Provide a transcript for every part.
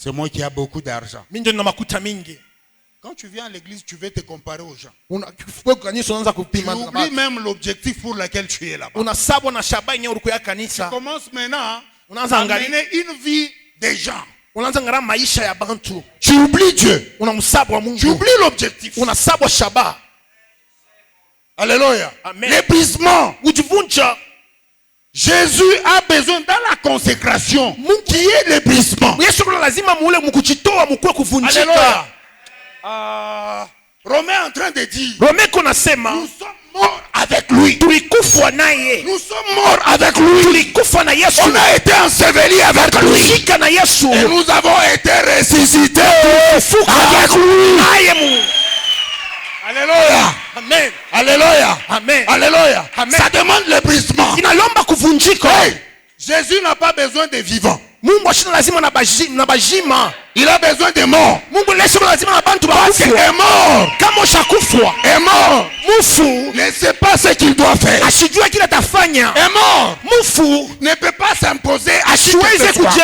C'est moi qui a beaucoup d'argent. Mimi ndio nina makuta mingi. Quand tu viens à l'église, tu veux te comparer aux gens. Tu Tu oublies même l'objectif pour lequel tu es là-bas. Tu Tu commences maintenant à mener une vie des gens. Tu oublies Dieu. Tu oublies l'objectif. Alléluia. L'épuisement. Jésus a besoin dans la consécration qui est l'épuisement. Alléluia. Romain est en train de dire, nous sommes morts avec lui. Nous sommes morts avec lui. On a été ensevelis avec lui. Et nous avons été ressuscités avec lui. Alléluia. Amen. Alléluia. Amen. Alléluia. Amen. Ça demande l'épuisement. Hey, Jésus n'a pas besoin de vivants. Il a besoin de morts. Parce qu'il est mort. Est mort. Ne sait pas ce qu'il doit faire. Est mort. Ne peut pas s'imposer à qui que ce soit.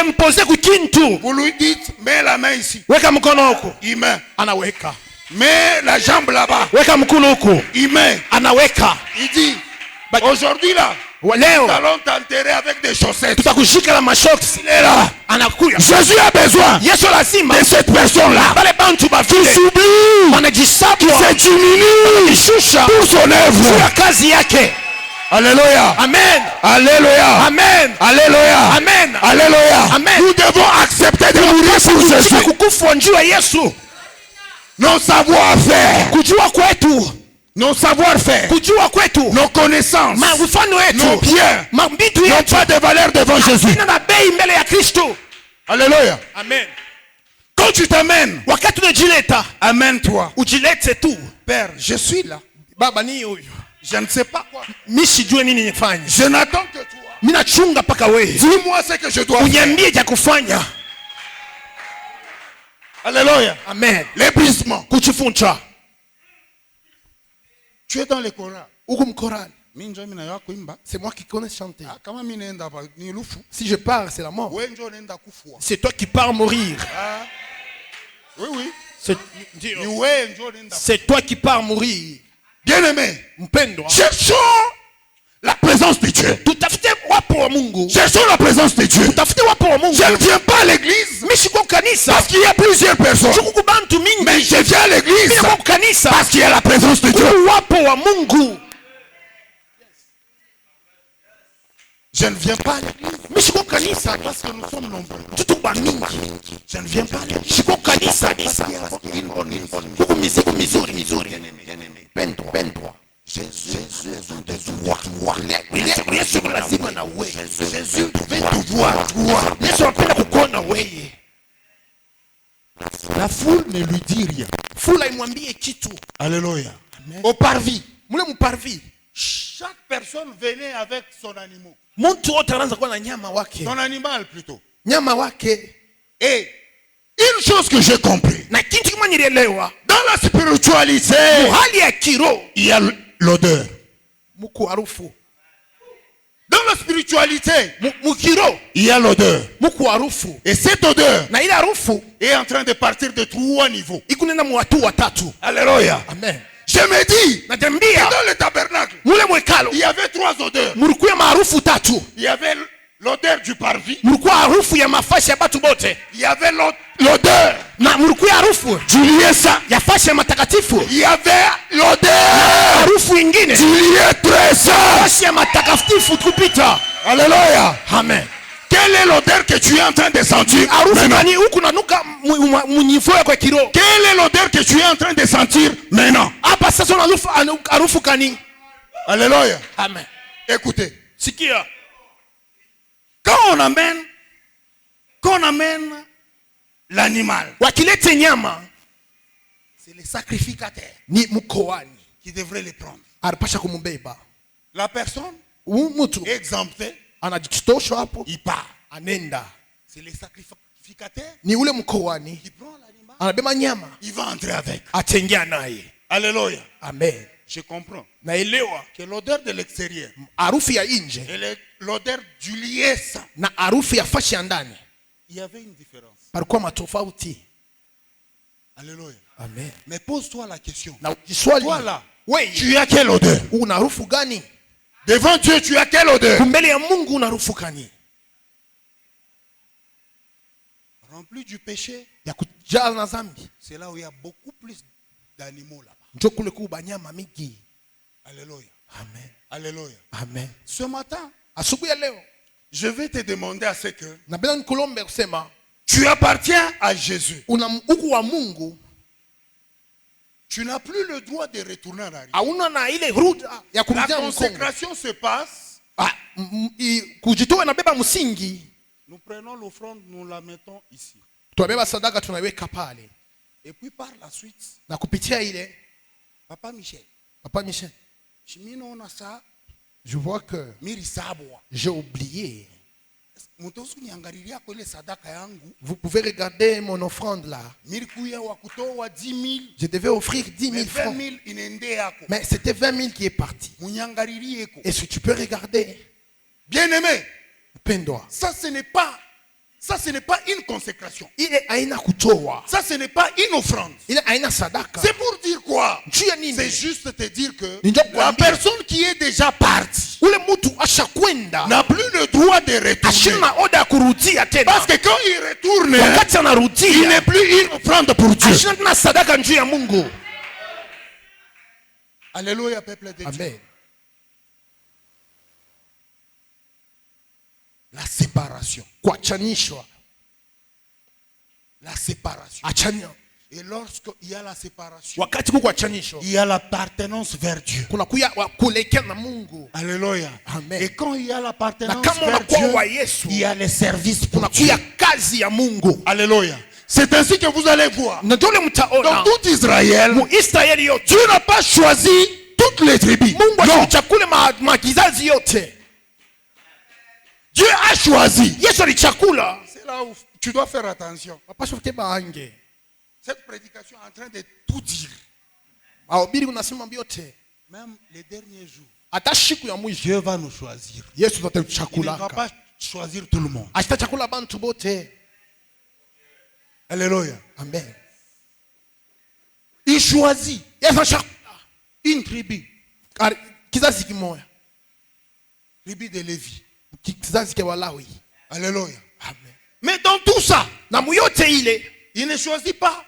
Vous lui dites, mets la main ici. Il met. Mets la jambe là-bas. Il met. Il dit, aujourd'hui là, nous allons t'enterrer avec des chaussettes. Il est là. Jésus a besoin de cette personne-là qui s'oublie, qui se diminue pour son œuvre. Alléluia. Amen. Alléluia. Amen. Alléluia. Amen. Alléluia. Amen. Nous devons accepter de mourir pour Jésus. Nos savoir-faire. Nos savoir-faire, nos connaissances, nos biens n'ont pas de valeur devant Jésus. Alléluia. Amen. Quand tu t'amènes, amène-toi. tout. Père, je suis là. Je ne sais pas quoi. Je n'attends que toi. Dis-moi ce que je dois faire. Alléluia. Amen. L'épuisement. Tu es dans le choral. C'est moi qui connais chanter. Si je pars, c'est la mort. C'est toi qui pars mourir. Oui. C'est toi qui pars mourir. Bien-aimé, cherchons la présence de Dieu. Cherchons la présence de Dieu. Je ne viens pas à l'église parce qu'il y a plusieurs personnes. Mais je viens à l'église parce qu'il y a la présence de Dieu. Je ne viens pas à l'église parce que nous sommes nombreux. Je ne viens pas à l'église parce qu'il y a une bonne Pends-toi. Jésus la foule ne lui dit rien. Alléluia. Au parvis, chaque personne venait avec son animal. Son animal plutôt. Et une chose que j'ai compris, dans la spiritualité, il y a l'odeur. Dans la spiritualité, il y a l'odeur. Et cette odeur est en train de partir de 3 niveaux. Alléluia. Amen. Je me dis, dans le tabernacle, il y avait 3 odeurs. Il y avait l'odeur du parvis. Il y avait l'odeur du lieu saint. Il y avait l'odeur du lieu très saint. Alléluia. Amen. Quelle est l'odeur que tu es en train de sentir maintenant? Quelle est l'odeur que tu es en train de sentir maintenant? Alléluia. Amen. Écoutez, Sikia. quand on amène l'animal, c'est le sacrificateur qui devrait le prendre. La personne exemptée, il part. C'est le sacrificateur qui prend l'animal, il va entrer avec. Alléluia. Amen. Je comprends Naelewa que l'odeur de l'extérieur harufu ya nje et l'odeur du lieu saint na harufu ya fashi ya ndani il y avait une différence. Palikuwa matofauti. Alléluia. Amen. Mais pose-toi la question. Na ukiswali, Toi là, wewe tu as quelle odeur? una harufu gani? Devant Dieu, tu as quelle odeur? Mbele ya Mungu una harufu gani? Rempli du péché. Ya kujaa na dhambi. C'est là où il y a beaucoup plus d'animaux là-bas. Njo kule ku banyama mingi. Alléluia. Amen. Alléluia. Amen. Ce matin, Asubuhi ya leo je vais te demander à ce que napenda nikulombe kusema tu appartiens à Jésus. una uku wa Mungu, Tu n'as plus le droit de retourner en arrière. hauna na ile ruda ya La kurudia mkongo. consécration se passe. Kujitoa inabeba msingi. Nous prenons l'offrande, nous la mettons ici. Tunabeba sadaka tunaiweka pale. Et puis par la suite, Na kupitia ile, Papa Michel, Papa Michel, chimino on a ça, je vois que mirisabwa. j'ai oublié. Mutosu niangalilia kwa ile sadaka yangu. Vous pouvez regarder mon offrande là. Mirikuya wa kutoa 10 000. Je devais offrir 10 000 francs. 20 000 inende yako. Mais c'était 20 000 qui est parti. Munyangalilie ko. Est-ce que tu peux regarder? Bien-aimé, Pendwa. ça ce n'est pas une consécration. Ile aina kutoa. Ça ce n'est pas une offrande. Ile aina sadaka. C'est pour dire quoi? C'est juste te dire que la personne qui est déjà partie ule mutu ashakwenda n'a plus le droit de retourner. ashina oda kurudia tena. Parce que quand il retourne, Wakati anarudia, il n'est plus une offrande pour Dieu. ashina tena sadaka njuu ya Mungu. Alléluia, peuple de Dieu. Amen. La séparation. Kuachanishwa. La séparation. Achanya. Et lorsqu'il y a la séparation, Wakati kuachanishwa, il y a l'appartenance vers Dieu. kuna kuya kulekea na Mungu. Alléluia. Amen. Et quand il y a l'appartenance Na kama vers unakuwa wa Dieu, Yesu, il y a les services pour kuna Dieu. kuya kazi ya Mungu. Alléluia. C'est ainsi que vous allez voir. Na dole mtaona Dans tout Israël, mu Israeli yote Dieu n'a pas choisi toutes les tribus. Mungu Non. alichakule makizazi yote. Dieu a choisi. Yesu alichakula. C'est là où tu dois faire attention. Mapasho kuteba ange. Cette prédication est en train de tout dire. Mahubiri unasema vyote. Même les derniers jours, Hata siku ya mwisho Dieu va nous choisir. Yesu Il ne va atatuchakulaka. pas choisir tout le monde. Atachakula bantu bote. Alléluia. Amen. Il choisit Yesu achakula une tribu. kizazi kimoja. Tribu de Lévi. Kizazi cha Walawi. Alléluia. Amen. Mais dans tout ça, Na muyote ile il ne choisit pas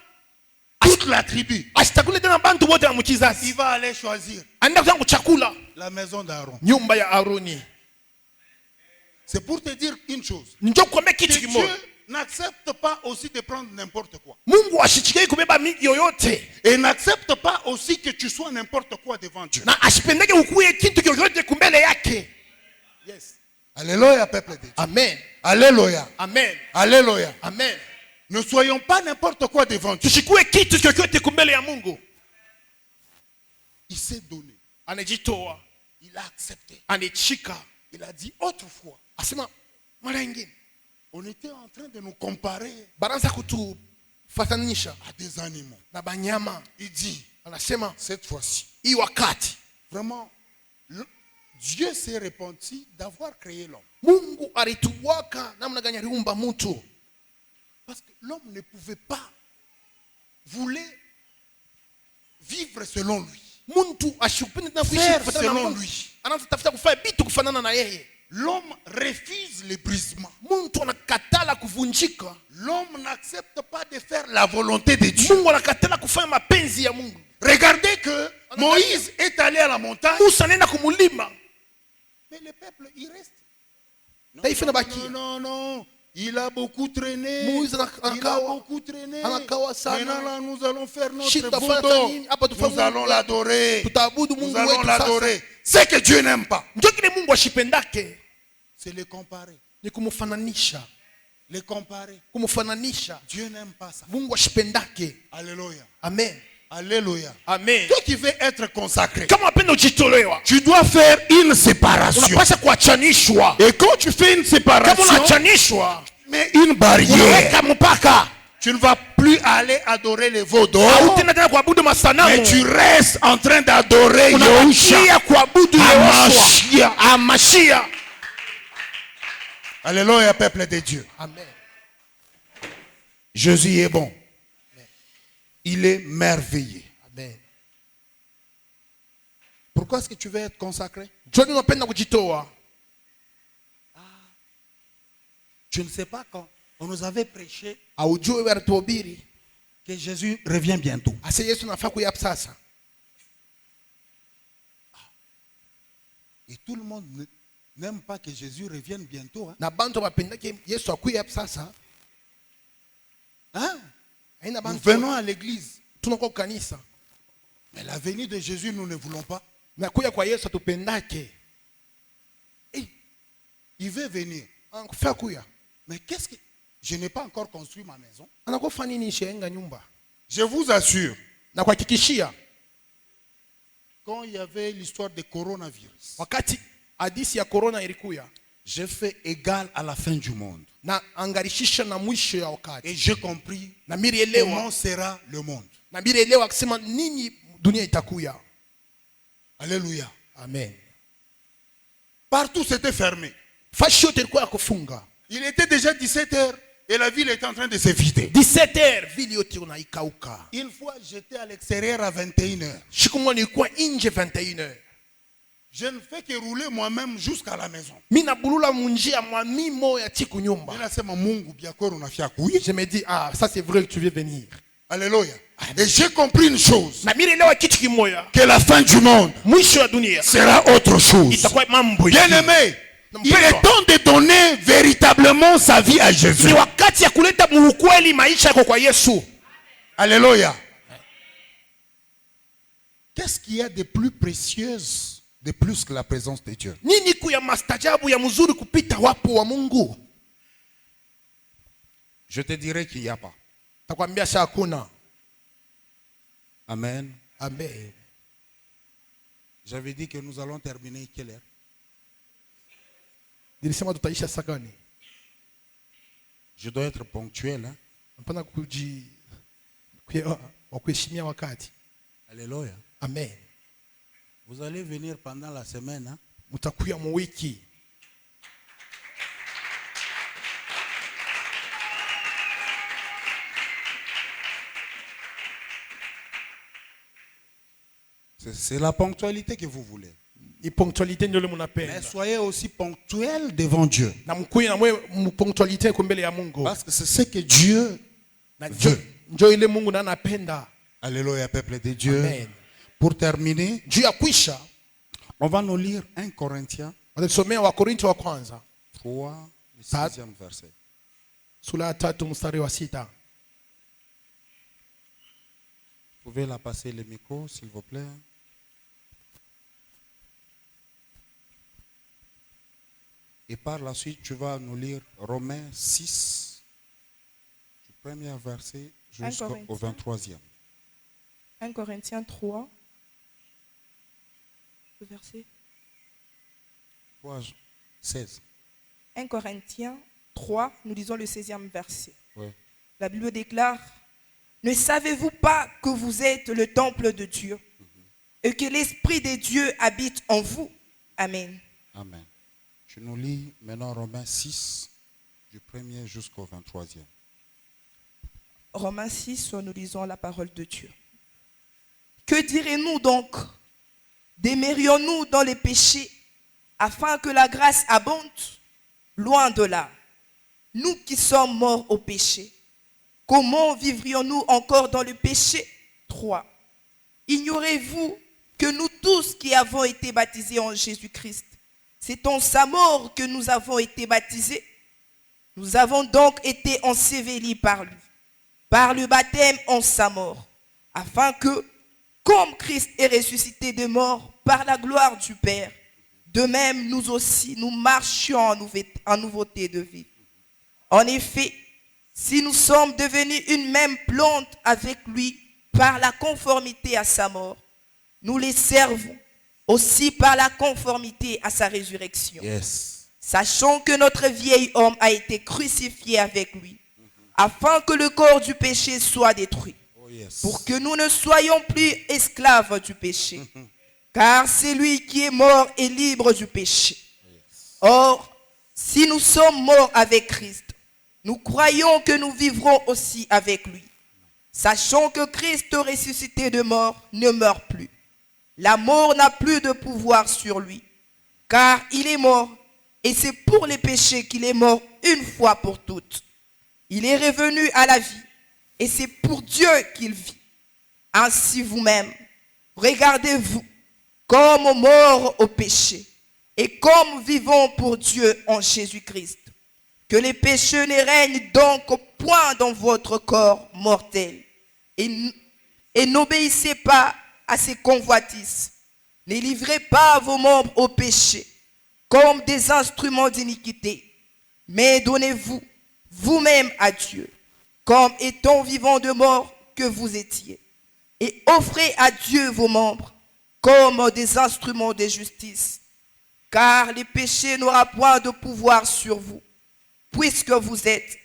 toute la tribu. asitakule tena bantu bote na Il mkizazi. va aller choisir Anaenda kutaka kuchakula la maison d'Aaron. nyumba ya Aroni. C'est pour te dire une chose. Njoo kuambia Que kitu Dieu kimoja. n'accepte pas aussi de prendre n'importe quoi. Mungu ashichikie kubeba yoyote. Et n'accepte pas aussi que tu sois n'importe quoi devant Dieu. Na asipendeke ukuye kitu chochote kumbele yake. Yes. Alléluia, peuple de Dieu. Amen. Alléluia. Amen. Alléluia. Amen. Ne soyons pas n'importe quoi devant Dieu. Tusikue kitu chochote kumbele ya Mungu. Il s'est donné. Anajitoa, Il a accepté. anachika. Il a dit autrefois, Asema mara nyingine on était en train de nous comparer baraza kutufatanisha à des animaux. na banyama. Il dit, Anasema cette fois-ci, hii wakati vraiment, Dieu s'est repenti d'avoir créé l'homme. Mungu alituwaka namna gani aliumba mtu. Parce que l'homme ne pouvait pas, voulait vivre selon lui. Mtu ashikupende tena kuishi Faire kufuatana na selon Mungu. lui. Anatafuta kufanya vitu kufanana na yeye. L'homme refuse le brisement. Mtu anakatala kuvunjika. L'homme n'accepte pas de faire la volonté de Dieu. Mungu anakatala kufanya mapenzi ya Mungu. Regardez que Moïse est allé à la montagne. Musa anaenda kumulima. Mais le peuple, il reste. Taifa inabakia. Non, non. Il a beaucoup traîné. Moïse Il a anakawa. beaucoup traîné. Anakawa sana. Maintenant, là, nous allons faire notre Shida veau fanya nini? Hapa d'or. tufanye Nous allons l'adorer. Tutaabudu Nous Mungu allons wetu sasa. l'adorer. Ce que Dieu n'aime pas, Ndio kile Mungu ashipendake c'est le comparer. ni kumfananisha. Le comparer. Kumfananisha. Dieu n'aime pas ça. Mungu ashipendake. Alléluia. Amen. Alléluia. Amen. Toi qui veux être consacré, Kama unapenda ujitolewa, tu dois faire une séparation. unapaswa kuachanishwa. Et quand tu fais une Kama séparation, unaachanishwa, mais une barrière. unaweka mpaka. Tu ne vas plus aller adorer les veaux d'or, Hautenda tena kuabudu masanamu. mais tu restes en train d'adorer Yahusha. Unabakia kuabudu Yehoshua. Amashia. Alléluia, peuple de Dieu. Amen. Jésus est bon. Il est merveilleux. Amen. Pourquoi est-ce que tu veux être consacré? John unapenda kujitoa. Tu ne sais pas quand on nous avait prêché Aujue walituhubiri que Jésus revient bientôt. ase Yesu anafaa kuja sasa. Et tout le monde n'aime pas que Jésus revienne bientôt. Hein? Na bantu bapendake Yesu akuye sasa. Hein? Haina Nous bantu venons à l'église. tunako kanisa. Mais la venue de Jésus, nous ne voulons pas. Na kuya kwa Yesu atupendake. Il veut venir. Anakufaa kuya. Mais qu'est-ce que... Je n'ai pas encore construit ma maison. Anakufa nini shenga nyumba? Je vous assure. Na kuhakikishia Quand il y avait l'histoire de coronavirus, wakati hadisi ya corona ilikuya, j'ai fait égal à la fin du monde. na angarishisha na mwisho ya wakati. Et j'ai compris Na mirielewa, comment sera le monde. na mirielewa kusema nini dunia itakuya. Alléluia. Amen. Partout c'était fermé. Fashi yote ilikuwa ya kufunga. Il était déjà 17h et la ville était en train de se vider. 17h vile yote unaikauka. Une fois j'étais à l'extérieur à 21h. Siku moja nilikuwa nje 21h. Je ne fais que rouler moi-même jusqu'à la maison. Mimi nabulula munjia mwami moya tiku nyumba. Ninasema Mungu biakoro unafia kuya. Je me dis ça c'est vrai que tu veux venir. Alléluia. Et j'ai compris une chose. Na mirielewa kitu kimoja. Que la fin du monde Mwisho ya dunia sera autre chose. itakuwa mambo Bien aimé, il est temps de donner véritablement sa vie à Jésus. Ni wakati ya kuleta muukweli maisha yako kwa Yesu. Alléluia. Qu'est-ce qu'il y a de plus précieux, de plus que la présence de Dieu? Nini kuya mastajabu ya mzuri kupita wapo wa Mungu? Je te dirai qu'il n'y a pas. Takwambia sha hakuna. Amen. Amen. J'avais dit que nous allons terminer quelle heure? Nilisema tutaisha saa gani? Je dois être ponctuel. Hein? Hapana kuheshimia wakati. Alléluia. Amen. Vous allez venir pendant la semaine. Hein? Mutakuya mu wiki. C'est la ponctualité que vous voulez. Ni ponctualité ndio Mais mnapenda. soyez aussi ponctuel devant Dieu. Na mkuye na mwe ponctualité kwa mbele ya Mungu. Parce que c'est ce que Dieu veut. Ndio ile Mungu na anapenda. Alléluia, peuple de Dieu. Amen. Pour terminer, Juu ya kwisha, on va nous lire 1 Corinthiens watasomea wa Korinto wa kwanza 3, le 6e verset. sura ya 3 mstari wa 6. Vous pouvez la passer le micro, s'il vous plaît. Et par la suite, tu vas nous lire Romains 6, du premier verset jusqu'au 23e. 1 Corinthiens 3, le verset 3, 16. 1 Corinthiens 3, nous lisons le 16e verset. Oui. La Bible déclare: ne savez-vous pas que vous êtes le temple de Dieu et que l'Esprit de Dieu habite en vous? Amen. Amen. Tu nous lis maintenant Romains 6, du 1er jusqu'au 23e. Romains 6, nous lisons la parole de Dieu. Que dirons-nous donc? Demeurions-nous dans les péchés afin que la grâce abonde? Loin de là. Nous qui sommes morts au péché, comment vivrions-nous encore dans le péché? 3. Ignorez-vous que nous tous qui avons été baptisés en Jésus-Christ, c'est en sa mort que nous avons été baptisés? Nous avons donc été ensevelis par lui, par le baptême en sa mort, afin que, comme Christ est ressuscité des morts par la gloire du Père, de même nous aussi, nous marchions en nouveauté de vie. En effet, si nous sommes devenus une même plante avec lui par la conformité à sa mort, nous les servons aussi par la conformité à sa résurrection. Yes. Sachant que notre vieil homme a été crucifié avec lui, afin que le corps du péché soit détruit, Oh, yes. pour que nous ne soyons plus esclaves du péché. Car c'est lui qui est mort et libre du péché. Or, si nous sommes morts avec Christ, nous croyons que nous vivrons aussi avec lui. Sachant que Christ ressuscité de mort ne meurt plus. La mort n'a plus de pouvoir sur lui, car il est mort, et c'est pour les péchés qu'il est mort une fois pour toutes. Il est revenu à la vie, et c'est pour Dieu qu'il vit. Ainsi vous-même, regardez-vous comme morts au péché, et comme vivants pour Dieu en Jésus-Christ. Que les péchés ne règnent donc point dans votre corps mortel. Et n'obéissez pas à ces convoitises. Ne livrez pas vos membres au péché comme des instruments d'iniquité. Mais donnez-vous vous-même à Dieu comme étant vivants de mort que vous étiez. Et offrez à Dieu vos membres comme des instruments de justice. Car le péché n'aura point de pouvoir sur vous, puisque vous êtes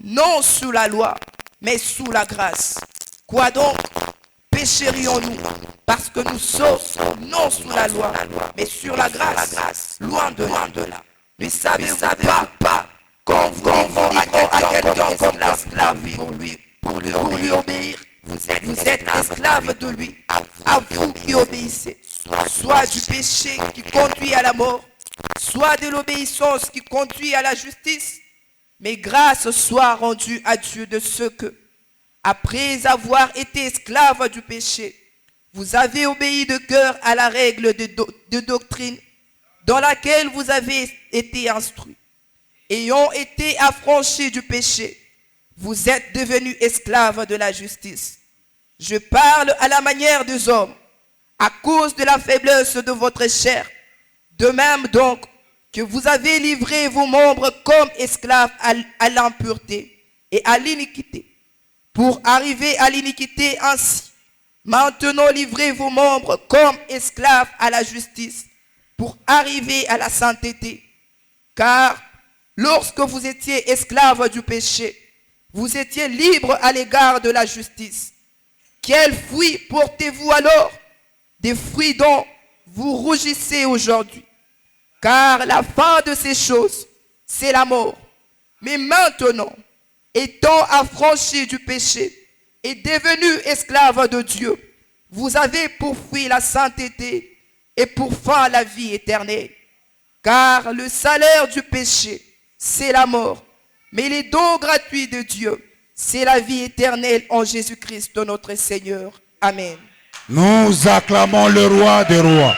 non sous la loi, mais sous la grâce. Quoi donc pécherions-nous parce que nous sommes non sous la loi, mais sur la grâce, loin de là. Ne savez-vous pas quand vous à quelqu'un comme esclave pour lui obéir, vous êtes esclave de lui, à vous qui obéissez, soit du péché qui conduit à la mort, soit de l'obéissance qui conduit à la justice. Mais grâce soit rendue à Dieu de ce que, après avoir été esclave du péché, vous avez obéi de cœur à la règle de doctrine dans laquelle vous avez été instruits. Ayant été affranchis du péché, vous êtes devenus esclaves de la justice. Je parle à la manière des hommes, à cause de la faiblesse de votre chair. De même donc, que vous avez livré vos membres comme esclaves à l'impureté et à l'iniquité, pour arriver à l'iniquité ainsi. Maintenant livrez vos membres comme esclaves à la justice, pour arriver à la sainteté. Car lorsque vous étiez esclaves du péché, vous étiez libres à l'égard de la justice. Quels fruits portez-vous alors? Des fruits dont vous rougissez aujourd'hui. Car la fin de ces choses, c'est la mort. Mais maintenant, étant affranchis du péché et devenus esclaves de Dieu, vous avez pour fruit la sainteté et pour fin la vie éternelle. Car le salaire du péché, c'est la mort. Mais les dons gratuits de Dieu, c'est la vie éternelle en Jésus-Christ notre Seigneur. Amen. Nous acclamons le roi des rois.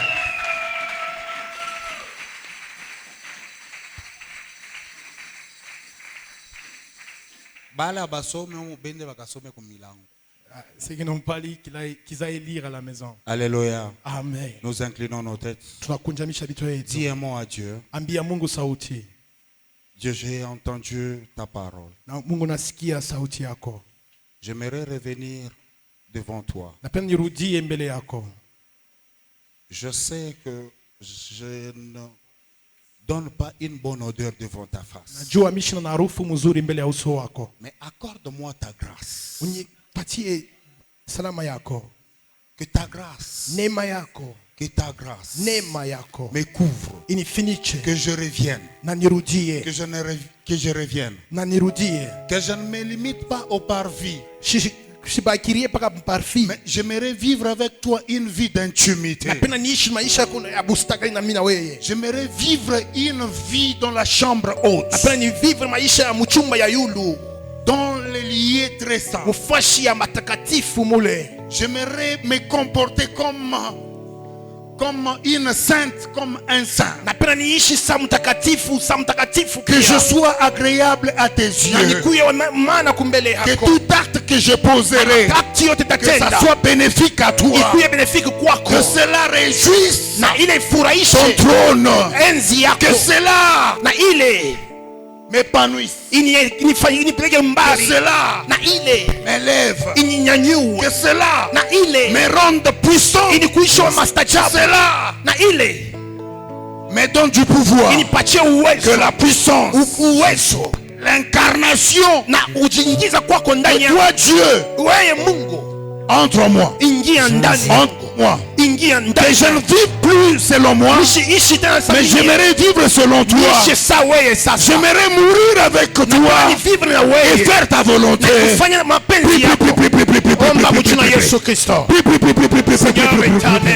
Ceux qui n'ont pas lu, qu'ils aillent lire à la maison. Alléluia. Amen. Nous inclinons nos têtes. Dis un mot à Dieu. Dieu, j'ai entendu ta parole. J'aimerais revenir devant toi. Je sais que je ne donne pas une bonne odeur devant ta face. Mais accorde-moi ta grâce. Que ta grâce me couvre. Que je revienne. Que je revienne. Que je ne me limite pas au parvis. Mais j'aimerais vivre avec toi une vie d'intimité. J'aimerais vivre une vie dans la chambre haute, dans les lieux très saints. J'aimerais me comporter comme une sainte, comme un saint. Que je sois agréable à tes yeux. Que tout acte que je poserai, que ça soit bénéfique à toi. Que cela réjouisse ton trône. Que cela m'épanouisse. Que cela m'élève. Que cela me rende puissant. Que cela me donne du pouvoir. Que la puissance, l'incarnation de toi Dieu entre moi. moi. ingia Que ndani je ne vive plus selon moi, ishi tena mais j'aimerais vivre selon toi. niishi saa wewe sasa. J'aimerais mourir avec toi Natamani vivre na et wewe faire ta volonté. kufanya mapenzi yako. Omba kwa jina la Yesu Kristo. Seigneur éternel,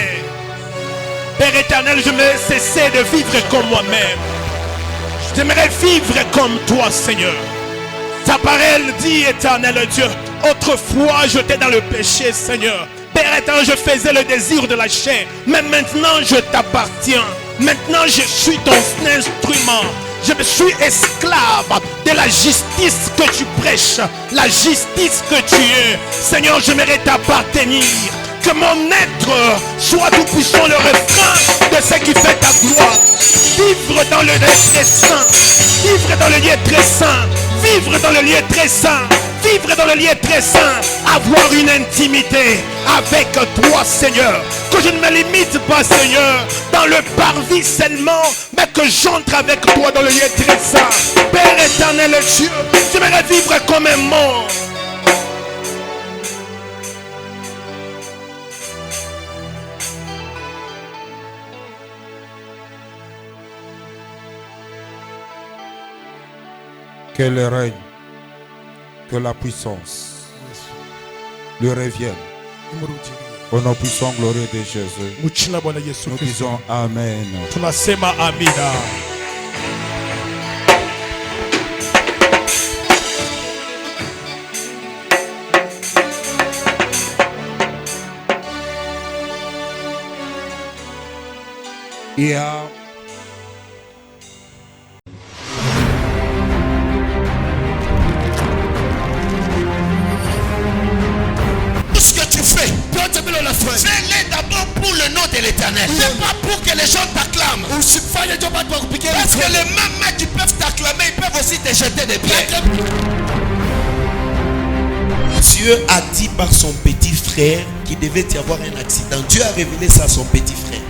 Père éternel, je me cesser de vivre comme moi-même. J'aimerais vivre comme toi, Seigneur. Ta parole dit, éternel Dieu, autrefois j'étais dans le péché, Seigneur. Père éternel, je faisais le désir de la chair, mais maintenant je t'appartiens. Maintenant je suis ton instrument. Je me suis esclave de la justice que tu prêches, la justice que tu es. Seigneur, j'aimerais t'appartenir. Que mon être soit tout puissant, le refrain de ce qui fait ta gloire. Vivre dans le lieu très saint. Vivre dans le lieu très saint. Vivre dans le lieu très saint. Vivre dans le lieu très saint. Avoir une intimité avec toi, Seigneur. Que je ne me limite pas, Seigneur, dans le parvis seulement, mais que j'entre avec toi dans le lieu très saint. Père éternel Dieu, j'aimerais vivre comme un mort. Que le règne, que la puissance lui revienne. Au nom puissant glorieux de Jésus, nous disons Amen. Tunasema amina. Il y a Ce que tu fais, fais-le d'abord pour le nom de l'Éternel. C'est pas pour que les gens t'acclament. Parce que les mêmes qui peuvent t'acclamer, ils peuvent aussi te jeter des pierres. Dieu a dit par son petit frère qu'il devait y avoir un accident. Dieu a révélé ça à son petit frère.